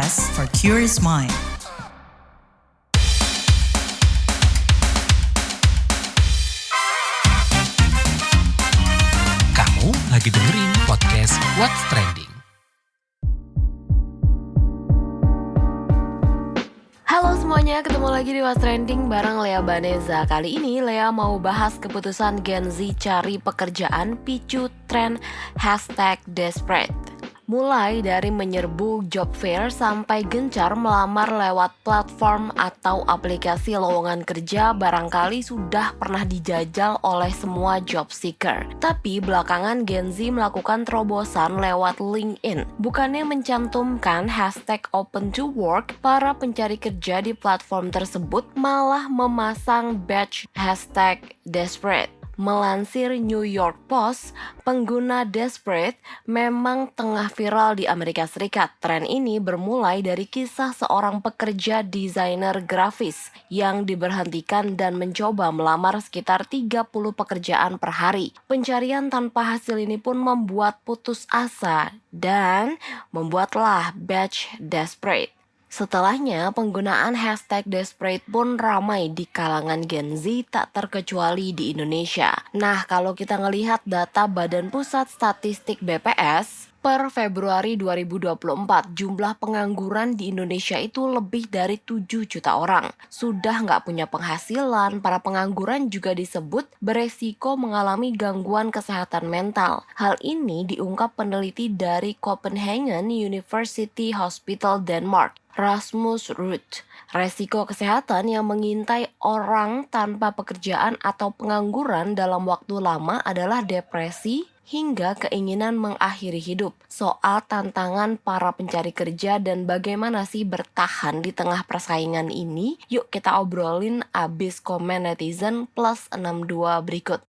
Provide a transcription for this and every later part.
podcast for curious mind. Kamu lagi dengerin podcast What's Trending. Halo semuanya, ketemu lagi di What's Trending bareng Lea Baneza. Kali ini Lea mau bahas keputusan Gen Z cari pekerjaan picu tren #desperate. Mulai dari menyerbu job fair sampai gencar melamar lewat platform atau aplikasi lowongan kerja barangkali sudah pernah dijajal oleh semua job seeker. Tapi belakangan Gen Z melakukan terobosan lewat LinkedIn. Bukannya mencantumkan #open to work, para pencari kerja di platform tersebut malah memasang badge #desperate. Melansir New York Post, pengguna desperate memang tengah viral di Amerika Serikat. Tren ini bermulai dari kisah seorang pekerja desainer grafis yang diberhentikan dan mencoba melamar sekitar 30 pekerjaan per hari. Pencarian tanpa hasil ini pun membuat putus asa dan membuatlah badge desperate. Setelahnya, penggunaan #desperate pun ramai di kalangan Gen Z tak terkecuali di Indonesia. Nah, kalau kita ngelihat data Badan Pusat Statistik BPS, per Februari 2024, jumlah pengangguran di Indonesia itu lebih dari 7 juta orang. Sudah nggak punya penghasilan, para pengangguran juga disebut beresiko mengalami gangguan kesehatan mental. Hal ini diungkap peneliti dari Copenhagen University Hospital Denmark, Rasmus Ruth. Resiko kesehatan yang mengintai orang tanpa pekerjaan atau pengangguran dalam waktu lama adalah depresi hingga keinginan mengakhiri hidup. Soal tantangan para pencari kerja dan bagaimana sih bertahan di tengah persaingan ini, yuk kita obrolin abis komen netizen plus 62 berikut.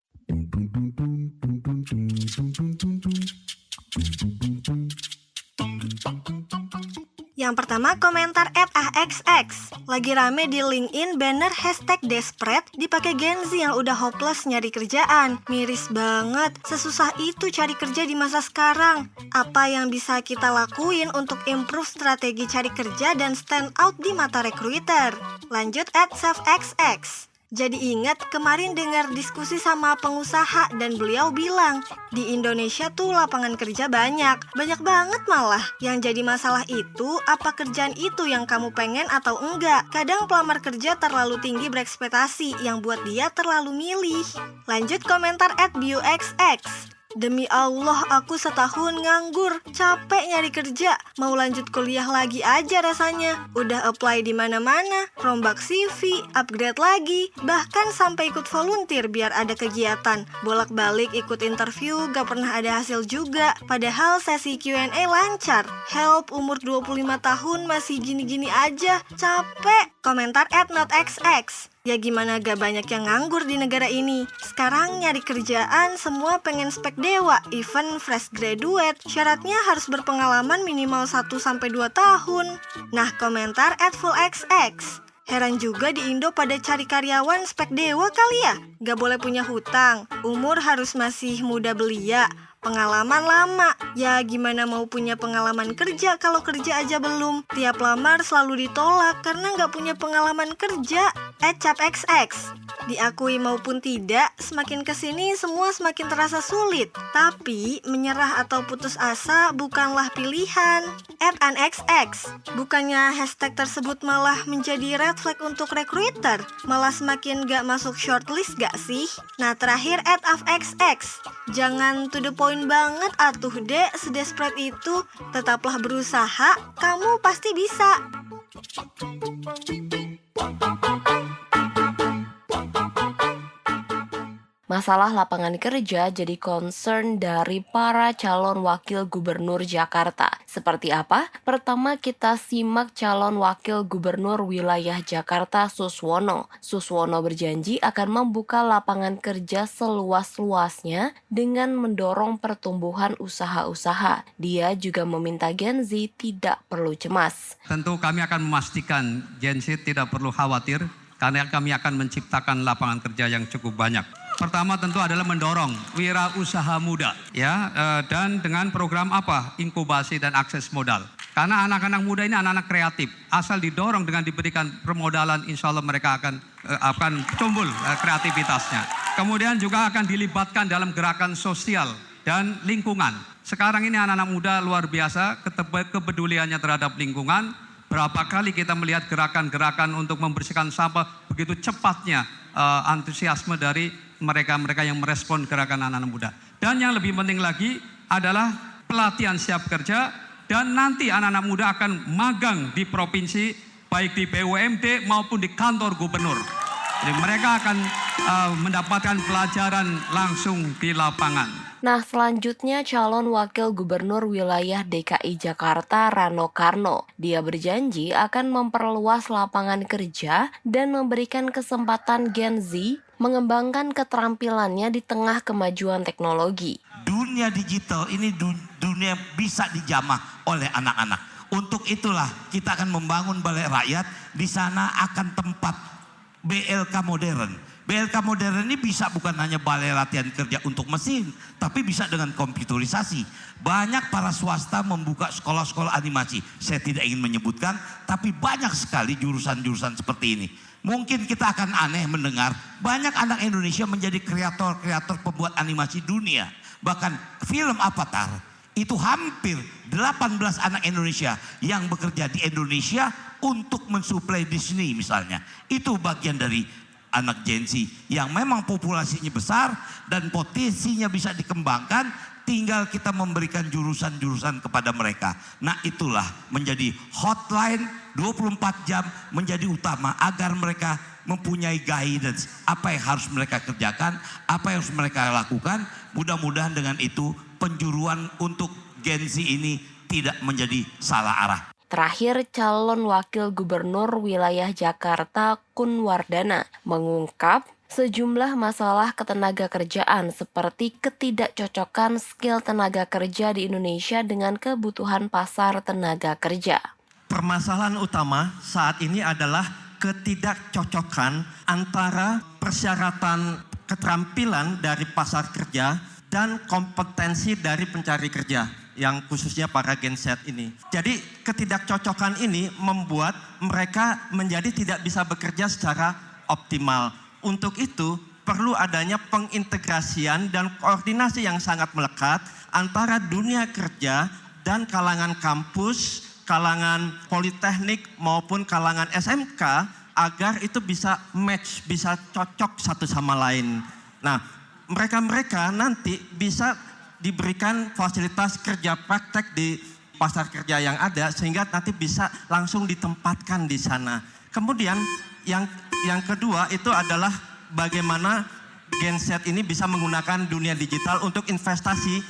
Yang pertama, komentar @ahxx. Lagi rame di LinkedIn banner #desperate dipakai Gen Z yang udah hopeless nyari kerjaan. Miris banget, sesusah itu cari kerja di masa sekarang. Apa yang bisa kita lakuin untuk improve strategi cari kerja dan stand out di mata recruiter? Lanjut @safexx. Jadi ingat kemarin dengar diskusi sama pengusaha dan beliau bilang di Indonesia tuh lapangan kerja banyak banget malah. Yang jadi masalah itu apa kerjaan itu yang kamu pengen atau enggak. Kadang pelamar kerja terlalu tinggi berekspektasi yang buat dia terlalu milih. Lanjut komentar @bioxx. Demi Allah, aku setahun nganggur, capek nyari kerja, mau lanjut kuliah lagi aja rasanya. Udah apply di mana-mana, rombak CV, upgrade lagi, bahkan sampai ikut volunteer biar ada kegiatan. Bolak-balik ikut interview, gak pernah ada hasil juga. Padahal sesi Q&A lancar. Help, umur 25 tahun masih gini-gini aja, capek. Komentar @notxx. Ya gimana gak banyak yang nganggur di negara ini. Sekarang nyari kerjaan semua pengen spek dewa, even fresh graduate. Syaratnya harus berpengalaman minimal 1-2 tahun. Nah, komentar @fullxx. Heran juga di Indo pada cari karyawan spek dewa kali ya. Gak boleh punya hutang, umur harus masih muda belia, pengalaman lama. Ya gimana mau punya pengalaman kerja kalau kerja aja belum. Tiap lamar selalu ditolak karena gak punya pengalaman kerja. @capxx. Diakui maupun tidak, semakin kesini semua semakin terasa sulit. Tapi menyerah atau putus asa bukanlah pilihan. @anxx. Bukannya hashtag tersebut malah menjadi red flag untuk recruiter, malah semakin gak masuk shortlist gak sih? Nah terakhir @afxx. Jangan to the point banget atuh dek, sedesperate itu. Tetaplah berusaha, kamu pasti bisa. Masalah lapangan kerja jadi concern dari para calon wakil gubernur Jakarta. Seperti apa? Pertama kita simak calon wakil gubernur wilayah Jakarta Suswono. Suswono berjanji akan membuka lapangan kerja seluas-luasnya dengan mendorong pertumbuhan usaha-usaha. Dia juga meminta Gen Z tidak perlu cemas. Tentu kami akan memastikan Gen Z tidak perlu khawatir karena kami akan menciptakan lapangan kerja yang cukup banyak. Pertama tentu adalah mendorong wirausaha muda, dan dengan program apa? Inkubasi dan akses modal. Karena anak-anak muda ini anak-anak kreatif. Asal didorong dengan diberikan permodalan, insya Allah mereka akan tumbuh kreativitasnya. Kemudian juga akan dilibatkan dalam gerakan sosial dan lingkungan. Sekarang ini anak-anak muda luar biasa kepeduliannya terhadap lingkungan. Berapa kali kita melihat gerakan-gerakan untuk membersihkan sampah, begitu cepatnya antusiasme dari mereka-mereka yang merespon gerakan anak-anak muda. Dan yang lebih penting lagi adalah pelatihan siap kerja. Dan nanti anak-anak muda akan magang di provinsi, baik di BUMD maupun di kantor gubernur. Jadi mereka akan mendapatkan pelajaran langsung di lapangan. Nah, selanjutnya calon wakil gubernur wilayah DKI Jakarta Rano Karno. Dia berjanji akan memperluas lapangan kerja dan memberikan kesempatan Gen Z mengembangkan keterampilannya di tengah kemajuan teknologi. Dunia digital ini dunia bisa dijamah oleh anak-anak. Untuk itulah kita akan membangun balai rakyat. Di sana akan tempat BLK modern. BLK modern ini bisa bukan hanya balai latihan kerja untuk mesin, tapi bisa dengan komputerisasi. Banyak para swasta membuka sekolah-sekolah animasi. Saya tidak ingin menyebutkan, tapi banyak sekali jurusan-jurusan seperti ini. Mungkin kita akan aneh mendengar banyak anak Indonesia menjadi kreator-kreator pembuat animasi dunia. Bahkan film Avatar itu hampir 18 anak Indonesia yang bekerja di Indonesia untuk mensuplai Disney misalnya. Itu bagian dari anak Gen Z yang memang populasinya besar dan potensinya bisa dikembangkan, tinggal kita memberikan jurusan-jurusan kepada mereka. Nah, itulah menjadi hotline 24 jam menjadi utama agar mereka mempunyai guidance apa yang harus mereka kerjakan, apa yang harus mereka lakukan. Mudah-mudahan dengan itu penjuruan untuk Gen Z ini tidak menjadi salah arah. Terakhir, calon wakil gubernur wilayah Jakarta Kun Wardana mengungkap sejumlah masalah ketenaga kerjaan seperti ketidakcocokan skill tenaga kerja di Indonesia dengan kebutuhan pasar tenaga kerja. Permasalahan utama saat ini adalah ketidakcocokan antara persyaratan keterampilan dari pasar kerja dan kompetensi dari pencari kerja, yang khususnya para Gen Z ini. Jadi ketidakcocokan ini membuat mereka menjadi tidak bisa bekerja secara optimal. Untuk itu perlu adanya pengintegrasian dan koordinasi yang sangat melekat antara dunia kerja dan kalangan kampus, kalangan politeknik maupun kalangan SMK agar itu bisa match, bisa cocok satu sama lain. Nah, mereka-mereka nanti bisa diberikan fasilitas kerja praktek di pasar kerja yang ada sehingga nanti bisa langsung ditempatkan di sana. Kemudian yang kedua itu adalah bagaimana Gen Z ini bisa menggunakan dunia digital untuk investasi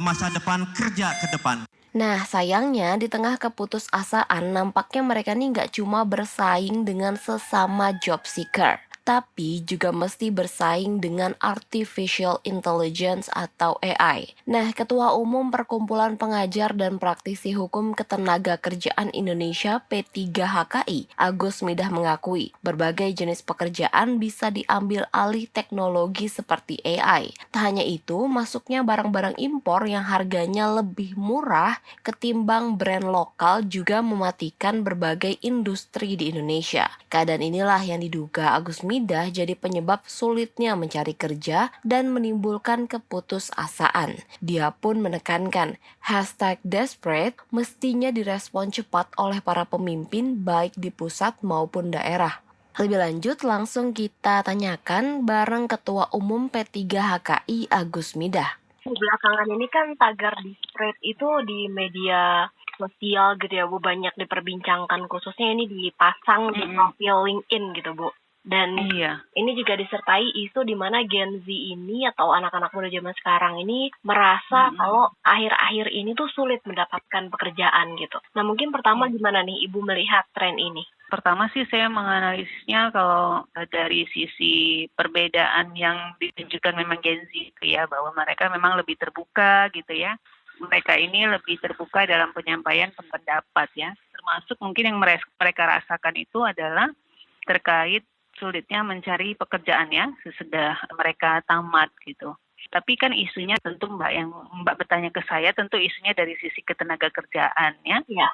masa depan kerja ke depan. Nah, sayangnya di tengah keputusasaan nampaknya mereka nih nggak cuma bersaing dengan sesama job seeker, tapi juga mesti bersaing dengan artificial intelligence atau AI. Nah, Ketua Umum Perkumpulan Pengajar dan Praktisi Hukum Ketenagakerjaan Indonesia P3HKI, Agus Midah mengakui berbagai jenis pekerjaan bisa diambil alih teknologi seperti AI. Tak hanya itu, masuknya barang-barang impor yang harganya lebih murah ketimbang brand lokal juga mematikan berbagai industri di Indonesia. Keadaan inilah yang diduga Agus Midah jadi penyebab sulitnya mencari kerja dan menimbulkan keputusasaan. Dia pun menekankan #desperate mestinya direspon cepat oleh para pemimpin baik di pusat maupun daerah. Lebih lanjut langsung kita tanyakan bareng Ketua Umum P3HKI Agus Midah. Belakangan ini kan tagar Desperate itu di media sosial gitu ya Bu, banyak diperbincangkan, khususnya ini dipasang di profil LinkedIn gitu Bu. Dan ini juga disertai isu di mana Gen Z ini atau anak-anak muda zaman sekarang ini merasa kalau akhir-akhir ini tuh sulit mendapatkan pekerjaan gitu. Nah, mungkin pertama gimana nih Ibu melihat tren ini? Pertama sih saya menganalisisnya kalau dari sisi perbedaan yang ditunjukkan memang Gen Z itu ya, bahwa mereka memang lebih terbuka gitu ya. Mereka ini lebih terbuka dalam penyampaian pendapat ya. Termasuk mungkin yang mereka rasakan itu adalah terkait sulitnya mencari pekerjaan ya sesudah mereka tamat gitu. Tapi kan isunya tentu Mbak bertanya ke saya tentu isunya dari sisi ketenaga kerjaan ya.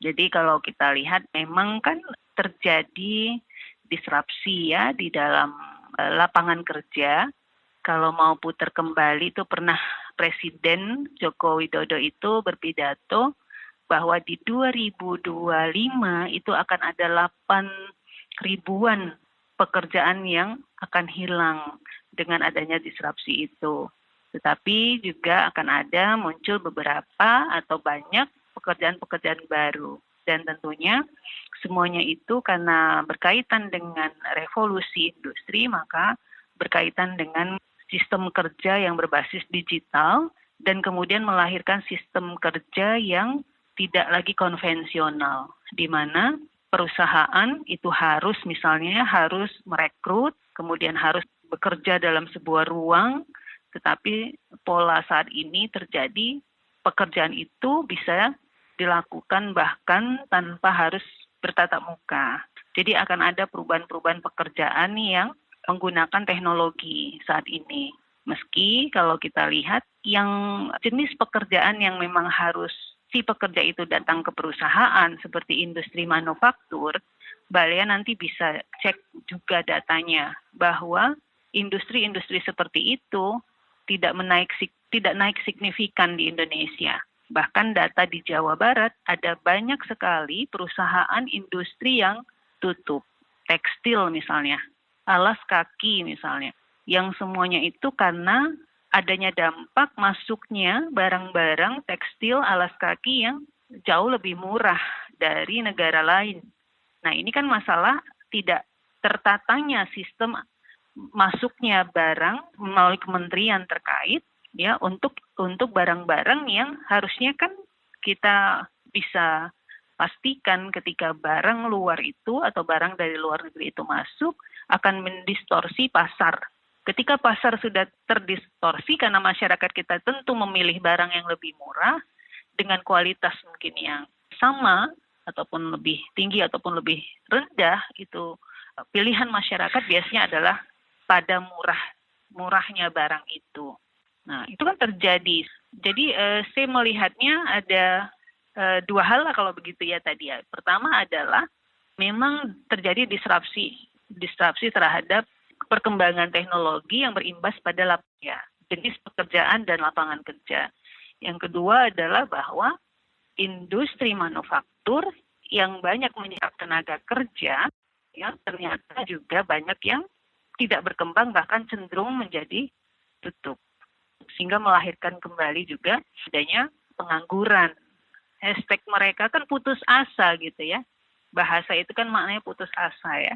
Jadi kalau kita lihat memang kan terjadi disrupsi ya di dalam lapangan kerja. Kalau mau putar kembali itu pernah Presiden Joko Widodo itu berpidato bahwa di 2025 itu akan ada 8 ribuan pekerjaan yang akan hilang dengan adanya disrupsi itu. Tetapi juga akan ada muncul beberapa atau banyak pekerjaan-pekerjaan baru. Dan tentunya semuanya itu karena berkaitan dengan revolusi industri, maka berkaitan dengan sistem kerja yang berbasis digital dan kemudian melahirkan sistem kerja yang tidak lagi konvensional, di mana perusahaan itu harus merekrut, kemudian harus bekerja dalam sebuah ruang, tetapi pola saat ini terjadi pekerjaan itu bisa dilakukan bahkan tanpa harus bertatap muka. Jadi akan ada perubahan-perubahan pekerjaan yang menggunakan teknologi saat ini. Meski kalau kita lihat yang jenis pekerjaan yang memang harus si pekerja itu datang ke perusahaan seperti industri manufaktur, Mbak Lea nanti bisa cek juga datanya bahwa industri-industri seperti itu tidak naik signifikan di Indonesia. Bahkan data di Jawa Barat ada banyak sekali perusahaan industri yang tutup. Tekstil misalnya, alas kaki misalnya, yang semuanya itu karena adanya dampak masuknya barang-barang tekstil alas kaki yang jauh lebih murah dari negara lain. Nah ini kan masalah tidak tertatanya sistem masuknya barang melalui kementerian terkait ya untuk barang-barang yang harusnya kan kita bisa pastikan ketika barang luar itu atau barang dari luar negeri itu masuk akan mendistorsi pasar. Ketika pasar sudah terdistorsi karena masyarakat kita tentu memilih barang yang lebih murah dengan kualitas mungkin yang sama ataupun lebih tinggi ataupun lebih rendah, itu pilihan masyarakat biasanya adalah pada murahnya barang itu. Nah, itu kan terjadi. Jadi saya melihatnya ada dua hal lah kalau begitu ya tadi ya. Pertama adalah memang terjadi disrupsi terhadap perkembangan teknologi yang berimbas pada jenis pekerjaan dan lapangan kerja. Yang kedua adalah bahwa industri manufaktur yang banyak menyerap tenaga kerja, ya ternyata juga banyak yang tidak berkembang bahkan cenderung menjadi tutup. Sehingga melahirkan kembali juga adanya pengangguran. Hashtag mereka kan putus asa gitu ya. Bahasa itu kan maknanya putus asa ya.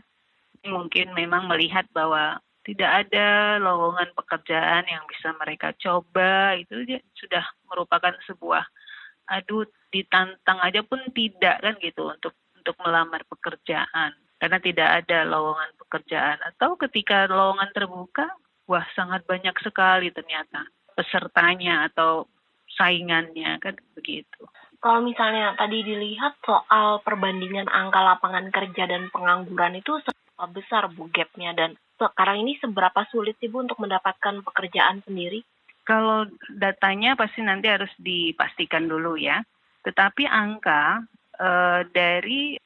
Mungkin memang melihat bahwa tidak ada lowongan pekerjaan yang bisa mereka coba, itu sudah merupakan sebuah ditantang aja pun tidak kan gitu untuk melamar pekerjaan karena tidak ada lowongan pekerjaan, atau ketika lowongan terbuka wah sangat banyak sekali ternyata pesertanya atau saingannya kan begitu. Kalau misalnya tadi dilihat soal perbandingan angka lapangan kerja dan pengangguran itu seberapa besar Bu gapnya, dan sekarang ini seberapa sulit sih Bu untuk mendapatkan pekerjaan sendiri? Kalau datanya pasti nanti harus dipastikan dulu ya. Tetapi angka dari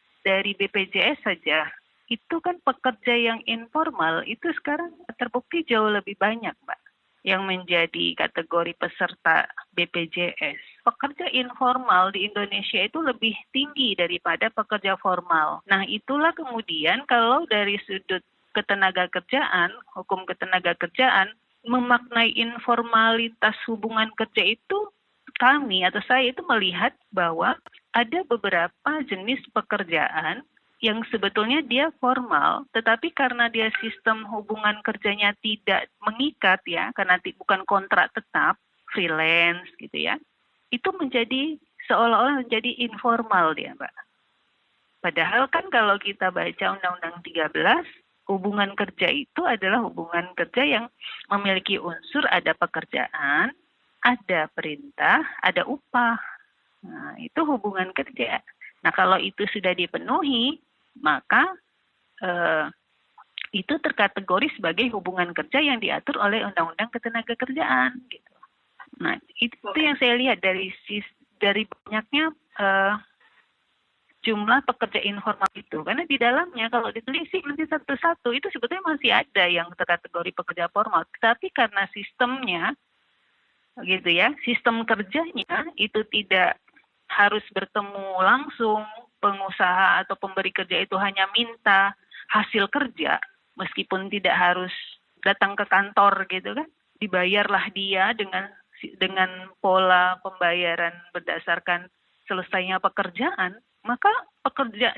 BPJS saja itu kan pekerja yang informal itu sekarang terbukti jauh lebih banyak, Mbak, yang menjadi kategori peserta BPJS. Pekerja informal di Indonesia itu lebih tinggi daripada pekerja formal. Nah, itulah kemudian kalau dari sudut ketenagakerjaan, hukum ketenagakerjaan, memaknai informalitas hubungan kerja itu kami atau saya itu melihat bahwa ada beberapa jenis pekerjaan yang sebetulnya dia formal, tetapi karena dia sistem hubungan kerjanya tidak mengikat ya, karena bukan kontrak tetap, freelance gitu ya, itu menjadi seolah-olah menjadi informal dia, Mbak. Padahal kan kalau kita baca Undang-Undang 13, hubungan kerja itu adalah hubungan kerja yang memiliki unsur ada pekerjaan, ada perintah, ada upah. Nah, itu hubungan kerja. Nah, kalau itu sudah dipenuhi, maka itu terkategori sebagai hubungan kerja yang diatur oleh Undang-Undang Ketenagakerjaan. Gitu. Nah, itu yang saya lihat dari banyaknya jumlah pekerja informal itu. Karena di dalamnya kalau ditelisik nanti satu-satu itu sebetulnya masih ada yang terkategori pekerja formal. Tapi karena sistemnya gitu ya, sistem kerjanya itu tidak harus bertemu langsung, pengusaha atau pemberi kerja itu hanya minta hasil kerja meskipun tidak harus datang ke kantor gitu kan. Dibayarlah dia dengan pola pembayaran berdasarkan selesainya pekerjaan, maka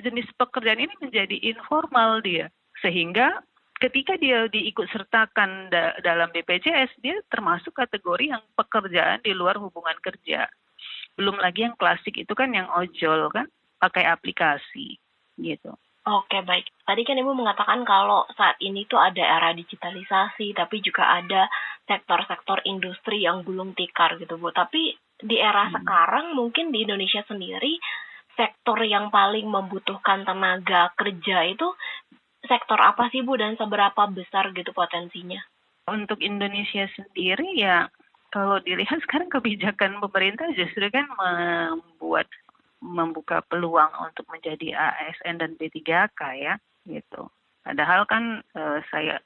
jenis pekerjaan ini menjadi informal dia. Sehingga ketika dia diikut sertakan dalam BPJS, dia termasuk kategori yang pekerjaan di luar hubungan kerja. Belum lagi yang klasik itu kan yang ojol kan, pakai aplikasi gitu. Oke, baik. Tadi kan Ibu mengatakan kalau saat ini tuh ada era digitalisasi, tapi juga ada sektor-sektor industri yang gulung tikar gitu, Bu. Tapi di era sekarang mungkin di Indonesia sendiri, sektor yang paling membutuhkan tenaga kerja itu sektor apa sih, Bu? Dan seberapa besar gitu potensinya? Untuk Indonesia sendiri ya, kalau dilihat sekarang kebijakan pemerintah justru kan membuka peluang untuk menjadi ASN dan P3K ya gitu. Padahal kan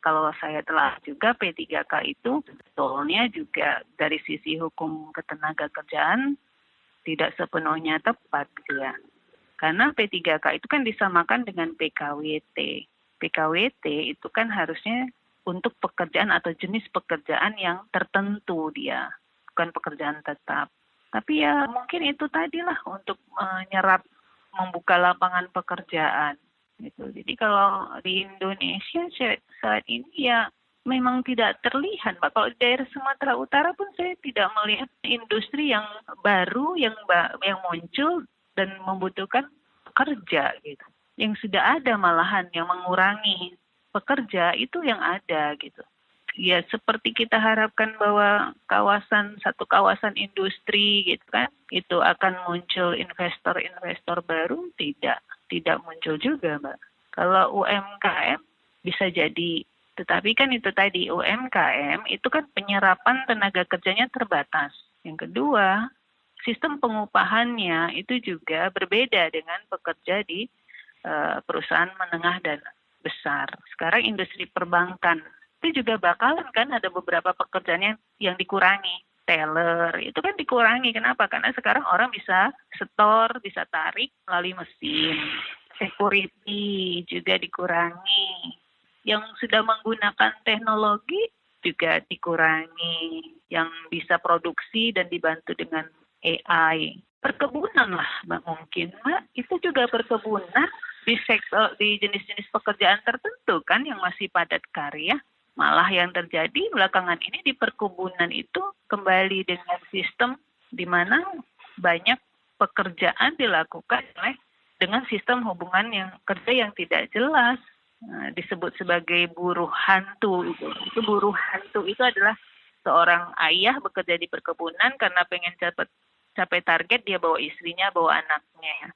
kalau saya telah juga P3K itu sebetulnya juga dari sisi hukum ketenaga kerjaan tidak sepenuhnya tepat ya. Karena P3K itu kan disamakan dengan PKWT. PKWT itu kan harusnya untuk pekerjaan atau jenis pekerjaan yang tertentu dia, bukan pekerjaan tetap. Tapi ya mungkin itu tadilah untuk membuka lapangan pekerjaan gitu. Jadi kalau di Indonesia saat ini ya memang tidak terlihat, Pak. Kalau di daerah Sumatera Utara pun saya tidak melihat industri yang baru yang muncul dan membutuhkan pekerja gitu. Yang sudah ada malahan yang mengurangi pekerja itu yang ada gitu. Ya seperti kita harapkan bahwa satu kawasan industri gitu kan, itu akan muncul investor-investor baru, tidak muncul juga, Mbak. Kalau UMKM bisa jadi, tetapi kan itu tadi UMKM itu kan penyerapan tenaga kerjanya terbatas. Yang kedua, sistem pengupahannya itu juga berbeda dengan pekerja di perusahaan menengah dan besar. Sekarang industri perbankan itu juga bakalan kan ada beberapa pekerjaan yang dikurangi. Teller itu kan dikurangi. Kenapa? Karena sekarang orang bisa setor, bisa tarik melalui mesin. Security juga dikurangi. Yang sudah menggunakan teknologi juga dikurangi. Yang bisa produksi dan dibantu dengan AI. Perkebunan lah mungkin, Mbak. Itu juga perkebunan di jenis-jenis pekerjaan tertentu kan yang masih padat karya. Malah yang terjadi belakangan ini di perkebunan itu kembali dengan sistem di mana banyak pekerjaan dilakukan dengan sistem hubungan kerja yang tidak jelas. Disebut sebagai buruh hantu. Itu buruh hantu itu adalah seorang ayah bekerja di perkebunan karena pengen capai target, dia bawa istrinya, bawa anaknya.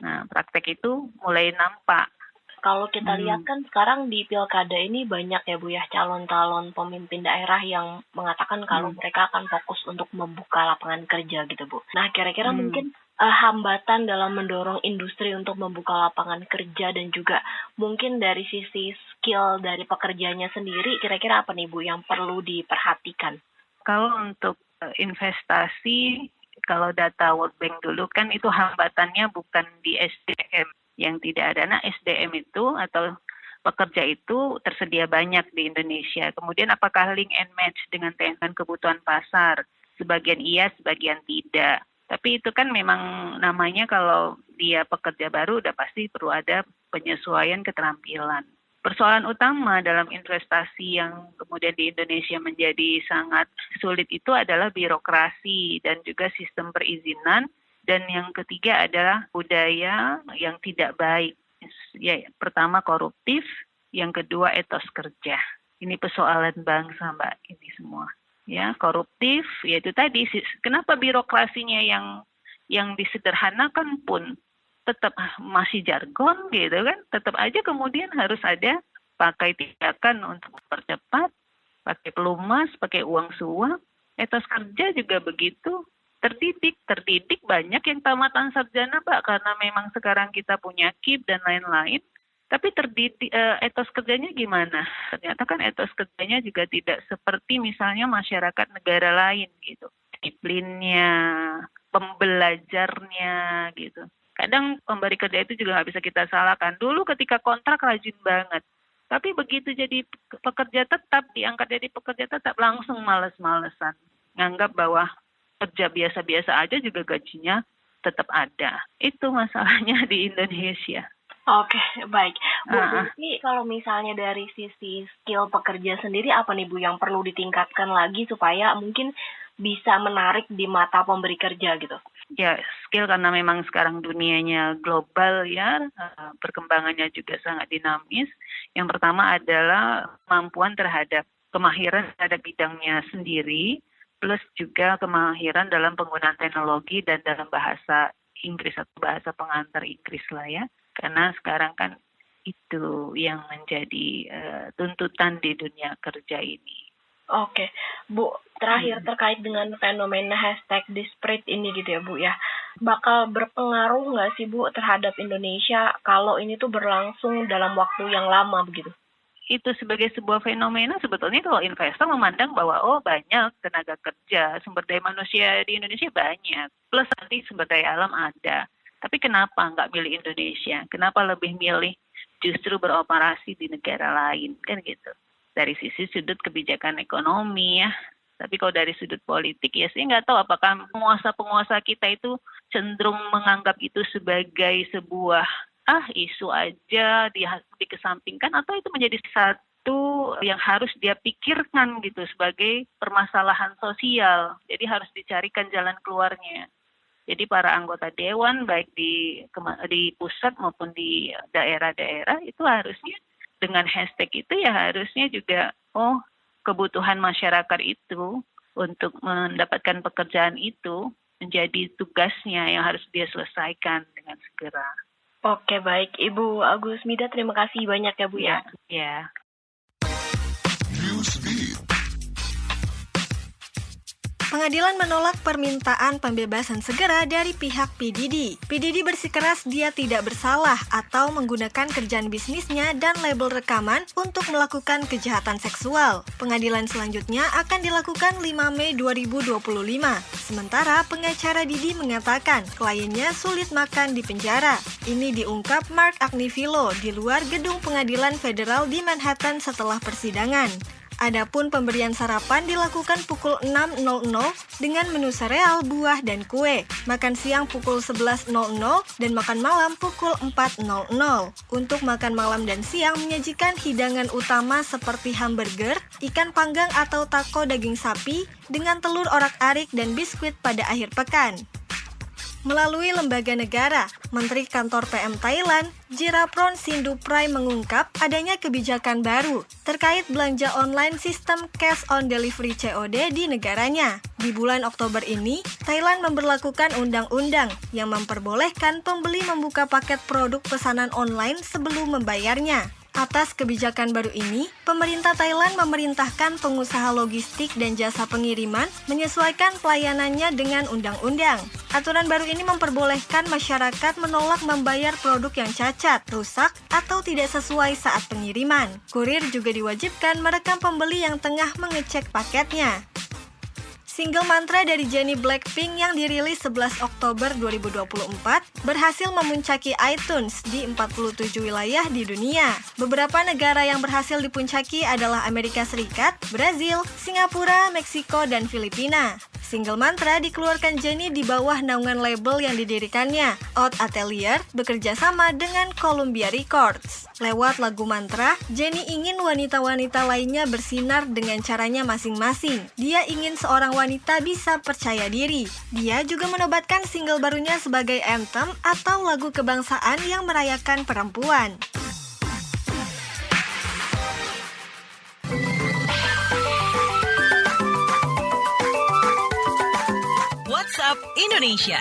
Nah, praktek itu mulai nampak. Kalau kita lihat kan sekarang di pilkada ini banyak ya Bu ya calon-calon pemimpin daerah yang mengatakan kalau mereka akan fokus untuk membuka lapangan kerja gitu Bu. Nah kira-kira mungkin hambatan dalam mendorong industri untuk membuka lapangan kerja dan juga mungkin dari sisi skill dari pekerjanya sendiri kira-kira apa nih Bu yang perlu diperhatikan? Kalau untuk investasi, kalau data World Bank dulu kan itu hambatannya bukan di SDM yang tidak ada. Nah SDM itu atau pekerja itu tersedia banyak di Indonesia. Kemudian apakah link and match dengan kebutuhan pasar? Sebagian iya, sebagian tidak. Tapi itu kan memang namanya kalau dia pekerja baru udah pasti perlu ada penyesuaian keterampilan. Persoalan utama dalam investasi yang kemudian di Indonesia menjadi sangat sulit itu adalah birokrasi dan juga sistem perizinan. Dan yang ketiga adalah budaya yang tidak baik. Ya, pertama koruptif, yang kedua etos kerja. Ini persoalan bangsa, Mbak, ini semua. Ya, koruptif, yaitu tadi kenapa birokrasinya yang disederhanakan pun tetap masih jargon gitu kan. Tetap aja kemudian harus ada pakai tindakan untuk mempercepat, pakai pelumas, pakai uang suap. Etos kerja juga begitu. terdidik banyak yang tamatan sarjana Pak, karena memang sekarang kita punya KIP dan lain-lain. Tapi terdidik etos kerjanya gimana? Ternyata kan etos kerjanya juga tidak seperti misalnya masyarakat negara lain gitu. Disiplinnya, pembelajarnya gitu. Kadang pemberi kerja itu juga nggak bisa kita salahkan. Dulu ketika kontrak rajin banget. Tapi begitu jadi pekerja tetap, diangkat jadi pekerja tetap, langsung males-malesan. Nganggap bahwa kerja biasa-biasa aja juga gajinya tetap ada. Itu masalahnya di Indonesia. Oke, baik. Bu, berarti kalau misalnya dari sisi skill pekerja sendiri apa nih Bu yang perlu ditingkatkan lagi supaya mungkin bisa menarik di mata pemberi kerja gitu? Ya, skill karena memang sekarang dunianya global ya, perkembangannya juga sangat dinamis. Yang pertama adalah kemampuan terhadap kemahiran terhadap bidangnya sendiri, plus juga kemahiran dalam penggunaan teknologi dan dalam bahasa Inggris atau bahasa pengantar Inggris lah ya. Karena sekarang kan itu yang menjadi tuntutan di dunia kerja ini. Oke, Bu, terakhir terkait dengan fenomena #Desperate ini gitu ya Bu ya. Bakal berpengaruh nggak sih Bu terhadap Indonesia kalau ini tuh berlangsung dalam waktu yang lama begitu? Itu sebagai sebuah fenomena sebetulnya kalau investor memandang bahwa banyak tenaga kerja, sumber daya manusia di Indonesia banyak, plus nanti sumber daya alam ada. Tapi kenapa nggak milih Indonesia? Kenapa lebih milih justru beroperasi di negara lain? Kan gitu. Dari sisi sudut kebijakan ekonomi ya. Tapi kalau dari sudut politik ya saya nggak tahu apakah penguasa-penguasa kita itu cenderung menganggap itu sebagai sebuah isu aja dikesampingkan, atau itu menjadi satu yang harus dia pikirkan gitu sebagai permasalahan sosial. Jadi harus dicarikan jalan keluarnya. Jadi para anggota dewan baik di pusat maupun di daerah-daerah itu harusnya dengan hashtag itu ya harusnya juga kebutuhan masyarakat itu untuk mendapatkan pekerjaan itu menjadi tugasnya yang harus dia selesaikan dengan segera. Oke, baik. Ibu Agusmida, terima kasih banyak ya Bu ya. Ya. Pengadilan menolak permintaan pembebasan segera dari pihak PDD. PDD bersikeras dia tidak bersalah atau menggunakan kerjaan bisnisnya dan label rekaman untuk melakukan kejahatan seksual. Pengadilan selanjutnya akan dilakukan 5 Mei 2025. Sementara pengacara Didi mengatakan kliennya sulit makan di penjara. Ini diungkap Mark Agnifilo di luar gedung pengadilan federal di Manhattan setelah persidangan. Adapun pemberian sarapan dilakukan pukul 6.00 dengan menu sereal, buah, dan kue. Makan siang pukul 11.00 dan makan malam pukul 4.00. Untuk makan malam dan siang menyajikan hidangan utama seperti hamburger, ikan panggang atau taco daging sapi dengan telur orak-arik dan biskuit pada akhir pekan. Melalui lembaga negara, Menteri Kantor PM Thailand, Jirapron Sindupray mengungkap adanya kebijakan baru terkait belanja online sistem cash on delivery COD di negaranya. Di bulan Oktober ini, Thailand memberlakukan undang-undang yang memperbolehkan pembeli membuka paket produk pesanan online sebelum membayarnya. Atas kebijakan baru ini, pemerintah Thailand memerintahkan pengusaha logistik dan jasa pengiriman menyesuaikan pelayanannya dengan undang-undang. Aturan baru ini memperbolehkan masyarakat menolak membayar produk yang cacat, rusak, atau tidak sesuai saat pengiriman. Kurir juga diwajibkan merekam pembeli yang tengah mengecek paketnya. Single mantra dari Jennie Blackpink yang dirilis 11 Oktober 2024 berhasil memuncaki iTunes di 47 wilayah di dunia. Beberapa negara yang berhasil dipuncaki adalah Amerika Serikat, Brazil, Singapura, Meksiko, dan Filipina. Single mantra dikeluarkan Jennie di bawah naungan label yang didirikannya, Oud Atelier, bekerja sama dengan Columbia Records. Lewat lagu mantra, Jennie ingin wanita-wanita lainnya bersinar dengan caranya masing-masing. Dia ingin seorang wanita bisa percaya diri. Dia juga menobatkan single barunya sebagai anthem atau lagu kebangsaan yang merayakan perempuan. WhatsApp Indonesia.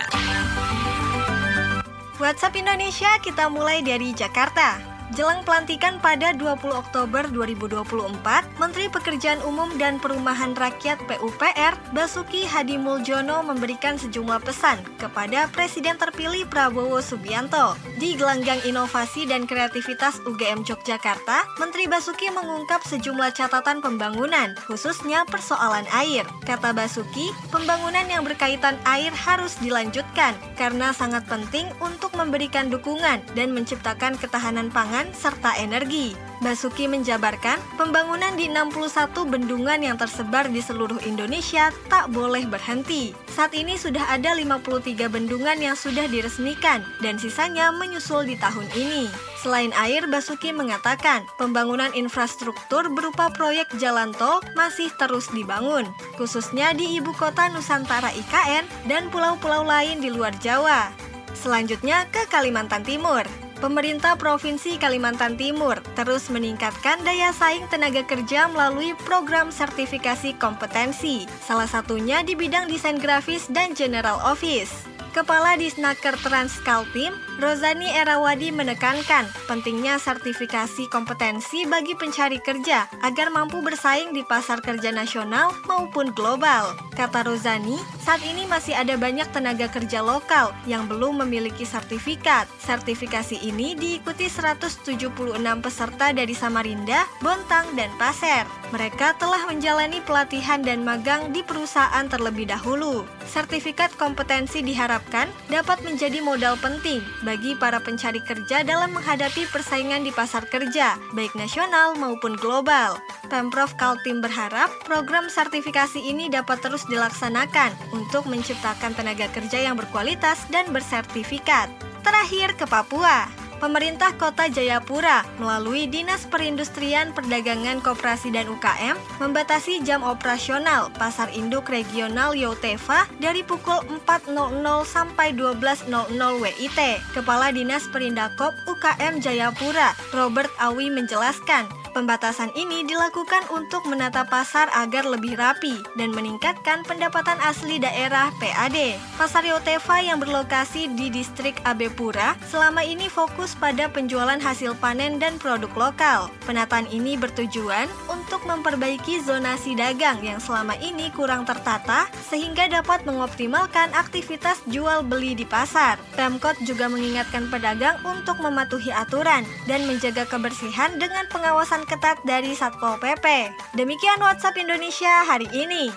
WhatsApp Indonesia kita mulai dari Jakarta. Jelang pelantikan pada 20 Oktober 2024, Menteri Pekerjaan Umum dan Perumahan Rakyat PUPR, Basuki Hadimuljono memberikan sejumlah pesan kepada Presiden terpilih Prabowo Subianto. Di Gelanggang Inovasi dan Kreativitas UGM Yogyakarta, Menteri Basuki mengungkap sejumlah catatan pembangunan, khususnya persoalan air. Kata Basuki, pembangunan yang berkaitan air harus dilanjutkan karena sangat penting untuk memberikan dukungan dan menciptakan ketahanan pangan serta energi. Basuki menjabarkan, pembangunan di 61 bendungan yang tersebar di seluruh Indonesia tak boleh berhenti. Saat ini sudah ada 53 bendungan yang sudah diresmikan dan sisanya menyusul di tahun ini. Selain air, Basuki mengatakan, pembangunan infrastruktur berupa proyek jalan tol masih terus dibangun, khususnya di ibu kota Nusantara IKN dan pulau-pulau lain di luar Jawa. Selanjutnya ke Kalimantan Timur. Pemerintah Provinsi Kalimantan Timur terus meningkatkan daya saing tenaga kerja melalui program sertifikasi kompetensi, salah satunya di bidang desain grafis dan general office. Kepala Disnaker Transkaltim, Rozani Erawadi menekankan pentingnya sertifikasi kompetensi bagi pencari kerja agar mampu bersaing di pasar kerja nasional maupun global. Kata Rozani, saat ini masih ada banyak tenaga kerja lokal yang belum memiliki sertifikat. Sertifikasi ini diikuti 176 peserta dari Samarinda, Bontang, dan Pasir. Mereka telah menjalani pelatihan dan magang di perusahaan terlebih dahulu. Sertifikat kompetensi diharapkan dapat menjadi modal penting bagi para pencari kerja dalam menghadapi persaingan di pasar kerja, baik nasional maupun global. Pemprov Kaltim berharap program sertifikasi ini dapat terus dilaksanakan untuk menciptakan tenaga kerja yang berkualitas dan bersertifikat. Terakhir ke Papua. Pemerintah Kota Jayapura melalui Dinas Perindustrian, Perdagangan, Koperasi dan UKM membatasi jam operasional Pasar Induk Regional Yotefa dari pukul 4.00 sampai 12.00 WIT. Kepala Dinas Perindakop UKM Jayapura, Robert Awi menjelaskan, pembatasan ini dilakukan untuk menata pasar agar lebih rapi dan meningkatkan pendapatan asli daerah PAD. Pasar Yotefa yang berlokasi di distrik Abepura selama ini fokus pada penjualan hasil panen dan produk lokal. Penataan ini bertujuan untuk memperbaiki zonasi dagang yang selama ini kurang tertata sehingga dapat mengoptimalkan aktivitas jual beli di pasar. Pemkot juga mengingatkan pedagang untuk mematuhi aturan dan menjaga kebersihan dengan pengawasan ketat dari Satpol PP. Demikian WhatsApp Indonesia hari ini.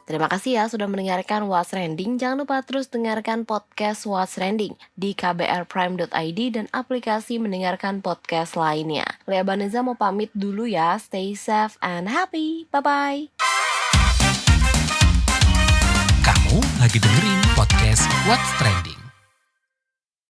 Terima kasih ya sudah mendengarkan What's Trending. Jangan lupa terus dengarkan podcast What's Trending di kbrprime.id dan aplikasi mendengarkan podcast lainnya. Lea Baneza mau pamit dulu ya. Stay safe and happy. Bye-bye. Kamu lagi dengerin podcast What's Trending.